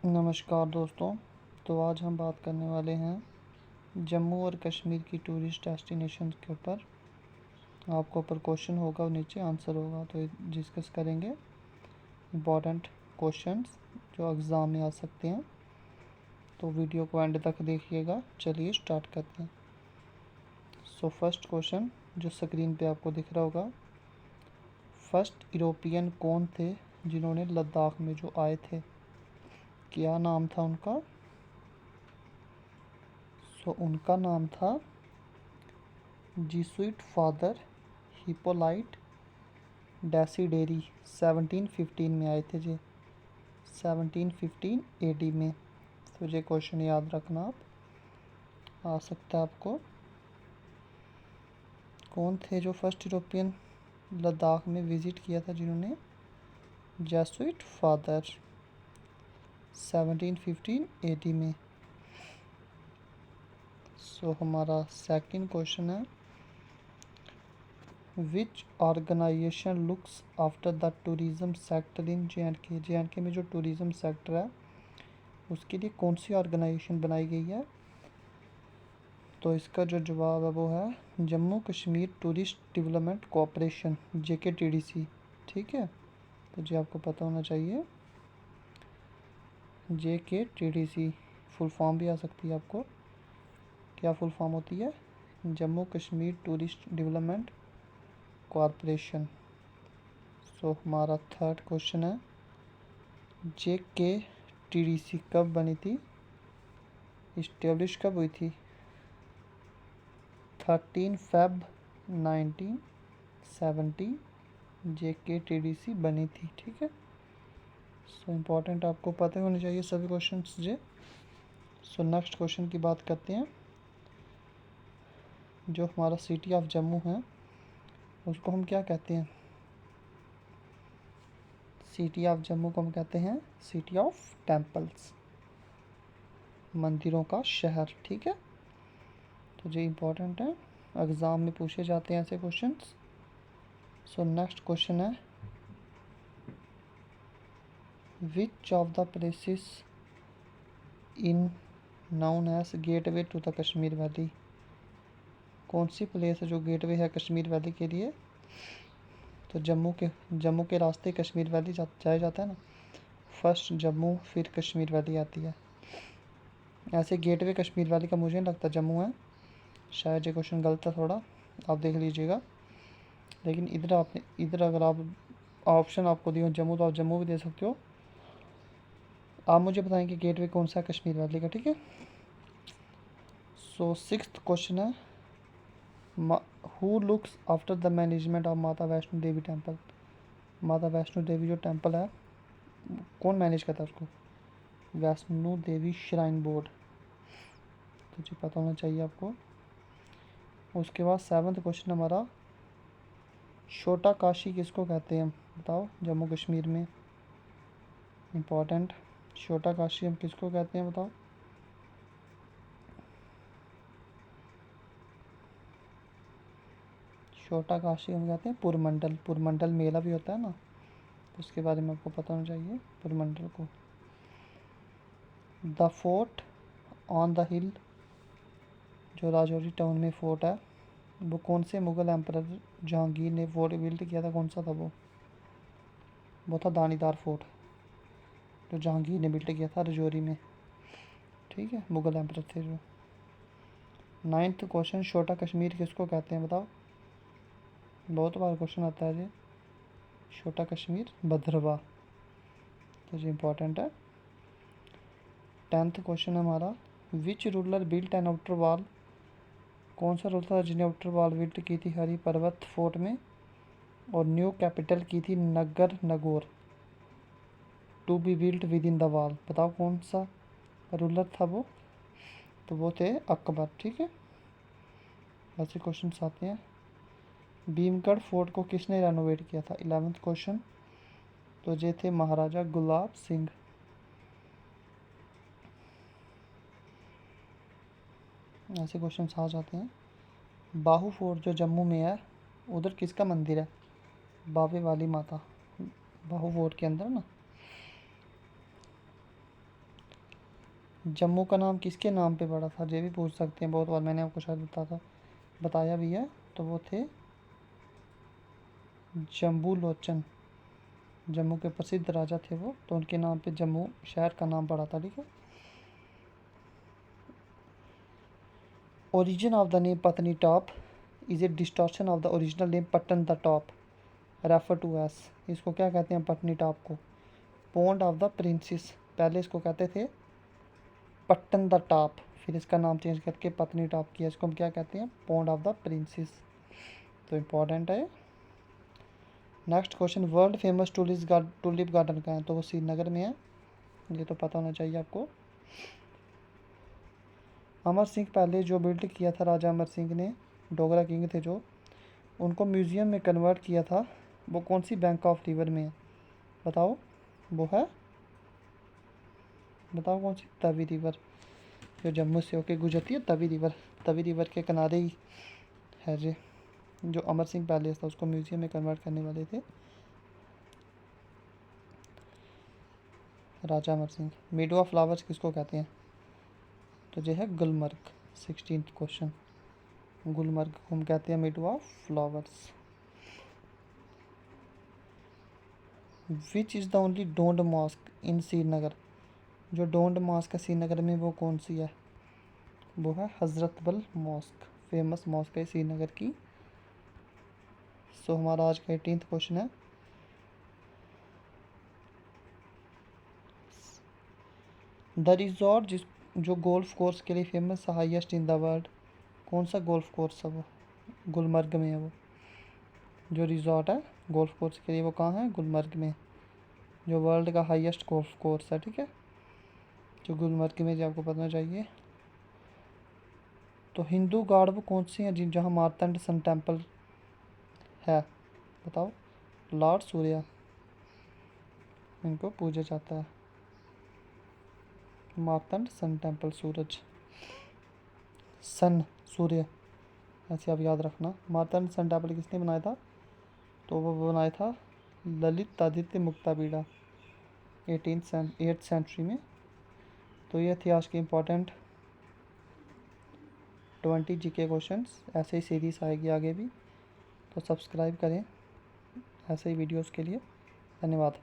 नमस्कार दोस्तों। तो आज हम बात करने वाले हैं जम्मू और कश्मीर की टूरिस्ट डेस्टिनेशन के ऊपर। आपको ऊपर क्वेश्चन होगा और नीचे आंसर होगा, तो डिस्कस करेंगे इम्पॉर्टेंट क्वेश्चंस जो एग्ज़ाम में आ सकते हैं। तो वीडियो को एंड तक देखिएगा। चलिए स्टार्ट करते हैं। फर्स्ट क्वेश्चन जो स्क्रीन पे आपको दिख रहा होगा, फर्स्ट यूरोपियन कौन थे जिन्होंने लद्दाख में जो आए थे, क्या नाम था उनका? उनका नाम था जीसुइट फादर हिपोलाइट डेसिडेरी। 1715 में आए थे जी, 1715 AD में। तो ये क्वेश्चन याद रखना, आप आ सकता है आपको। कौन थे जो फर्स्ट यूरोपियन लद्दाख में विज़िट किया था जिन्होंने? जेसुइट फादर, 1715 AD में। हमारा सेकंड क्वेश्चन है, which organization looks after the tourism sector in JNK? JNK में जो टूरिज़्म सेक्टर है उसके लिए कौन सी ऑर्गेनाइजेशन बनाई गई है? तो इसका जो जवाब है वो है Jammu Kashmir tourist development corporation, JKTDC। ठीक है, तो जी आपको पता होना चाहिए। JKTDC फुल फॉर्म भी आ सकती है आपको। क्या फुल फॉर्म होती है? Jammu Kashmir tourist development corporation. हमारा थर्ड क्वेश्चन है, JKTDC कब बनी थी, इस्टेब्लिश कब हुई थी? 13 Feb 1970 JKTDC बनी थी। ठीक है, इम्पॉर्टेंट आपको पता होने चाहिए सभी क्वेश्चंस जे। नेक्स्ट क्वेश्चन की बात करते हैं। जो हमारा सिटी ऑफ जम्मू है उसको हम क्या कहते हैं? सिटी ऑफ जम्मू को हम कहते हैं सिटी ऑफ टेम्पल्स, मंदिरों का शहर। ठीक है, तो ये इम्पोर्टेंट है, एग्ज़ाम में पूछे जाते हैं ऐसे क्वेश्चंस। नेक्स्ट क्वेश्चन है, which of the places in known as gateway to the Kashmir valley? कौन सी प्लेस है जो गेटवे है कश्मीर वैली के लिए? तो जम्मू के रास्ते कश्मीर वैली जाया जाता है ना। फर्स्ट जम्मू फिर कश्मीर वैली आती है। ऐसे गेटवे कश्मीर वैली का मुझे नहीं लगता जम्मू है, शायद ये क्वेश्चन गलत है थोड़ा, आप देख लीजिएगा। लेकिन इधर अगर आप ऑप्शन आपको दिए जम्मू तो आप जम्मू भी दे सकते हो। आप मुझे बताएं कि गेटवे कौन सा है कश्मीर वैली का। ठीक है, सिक्स्थ क्वेश्चन है, who looks after the management of माता वैष्णो देवी टेम्पल? माता वैष्णो देवी जो टेम्पल है कौन मैनेज करता है उसको? Vaishno Devi shrine board. तो जी पता होना चाहिए आपको। उसके बाद सेवन्थ क्वेश्चन हमारा, छोटा काशी किसको कहते हैं बताओ जम्मू कश्मीर में? इम्पोर्टेंट, छोटा काशी हम किसको कहते हैं बताओ? छोटा काशी हम कहते हैं पुरमंडल। पुरमंडल मेला भी होता है ना, उसके बारे में आपको पता होना चाहिए पुरमंडल को। द फोर्ट ऑन द हिल, जो राजौरी टाउन में फोर्ट है, वो कौन से मुग़ल एम्परर जहांगीर ने फोर्ट बिल्ड किया था? कौन सा था वो था दानीदार फोर्ट, जो जहांगीर ने बिल्ड किया था राजौरी में। ठीक है, मुग़ल एम्परर थे जो। नाइन्थ क्वेश्चन, छोटा कश्मीर किसको कहते हैं बताओ? बहुत बार क्वेश्चन आता है जी। छोटा कश्मीर भद्रवा, तो जी इम्पोर्टेंट है। 10th क्वेश्चन हमारा, which ruler built an outer wall? कौन सा रूलर था जिन्हें आउटर वॉल बिल्ट की थी हरी पर्वत फोर्ट में, और न्यू कैपिटल की थी नगर Nagaur to be built within the wall? बताओ कौन सा रूलर था वो? तो वो थे अकबर। ठीक है, ऐसे क्वेश्चन आते हैं। भीमगढ़ फोर्ट को किसने रेनोवेट किया था? 11th क्वेश्चन, तो ये थे महाराजा गुलाब सिंह। ऐसे क्वेश्चन आ जाते हैं। बाहू फोर्ट जो जम्मू में है उधर किसका मंदिर है? बाबे वाली माता, बाहू फोर्ट के अंदर ना। जम्मू का नाम किसके नाम पे पड़ा था, ये भी पूछ सकते हैं, बहुत बार मैंने आपको शायद बताया भी है। तो वो थे जम्बू लोचन, जम्मू के प्रसिद्ध राजा थे वो, तो उनके नाम पे जम्मू शहर का नाम पड़ा था। ठीक है। Origin of the name Patnitop is a distortion of the original name Pattan द टॉप रेफर टू एस। इसको क्या कहते हैं पट्टनी टॉप को? Pond of the princess. पहले इसको कहते थे पट्टन द टॉप, फिर इसका नाम चेंज करके पत्नी टॉप किया। इसको हम क्या कहते हैं? Pond of the princess. तो इम्पॉर्टेंट है। Next question, world famous tulip garden कहाँ है? तो वो श्रीनगर में है, ये तो पता होना चाहिए आपको। अमर सिंह पहले जो बिल्ड किया था राजा अमर सिंह ने, डोगरा किंग थे जो, उनको म्यूज़ियम में कन्वर्ट किया था, वो कौन सी बैंक ऑफ रिवर में है? बताओ। वो है, बताओ कौन सी? तवी रिवर, जो जम्मू से होके गुजरती है, तवी रिवर। तवी रिवर के किनारे ही है ये, जो अमर सिंह पैलेस था उसको म्यूज़ियम में कन्वर्ट करने वाले थे राजा अमर सिंह। मीडो ऑफ फ्लावर्स किसको कहते हैं? तो ये है गुलमर्ग। 16th क्वेश्चन, गुलमर्ग को हम कहते हैं meadow of flowers. Which is the only domed mosque in Srinagar? जो डोंड मॉस्क है श्रीनगर में वो कौन सी है? वो है हज़रत बल मॉस्क, फेमस मॉस्क है श्रीनगर की। सो हमारा आज का 18th क्वेश्चन है, द रिजॉर्ट जो गोल्फ कोर्स के लिए फेमस है, हाईएस्ट इन द वर्ल्ड, कौन सा गोल्फ कोर्स है वो? गुलमर्ग में है वो। जो रिजॉर्ट है गोल्फ कोर्स के लिए वो कहाँ है? गुलमर्ग में, जो वर्ल्ड का हाईएस्ट गोल्फ कोर्स है। ठीक है, जो गुलमर्ग में, जो आपको पता चाहिए। तो हिंदू गॉड वो कौन सी हैं जिन जहाँ मार्तंड सन टेम्पल है? बताओ। लॉर्ड सूर्य, इनको पूजा जाता है। मार्तंड सन टेम्पल, सूरज, सन, सूर्य, ऐसे आप याद रखना। मार्तंड सन टेम्पल किसने बनाया था? तो वो बनाया था ललित आदित्य मुक्तापीड़ा, 8th सेंचुरी में। तो ये थी आज की इम्पोर्टेंट 20 जीके क्वेश्चंस। ऐसे ही सीरीज़ आएगी आगे भी, तो सब्सक्राइब करें ऐसे ही वीडियोस के लिए। धन्यवाद।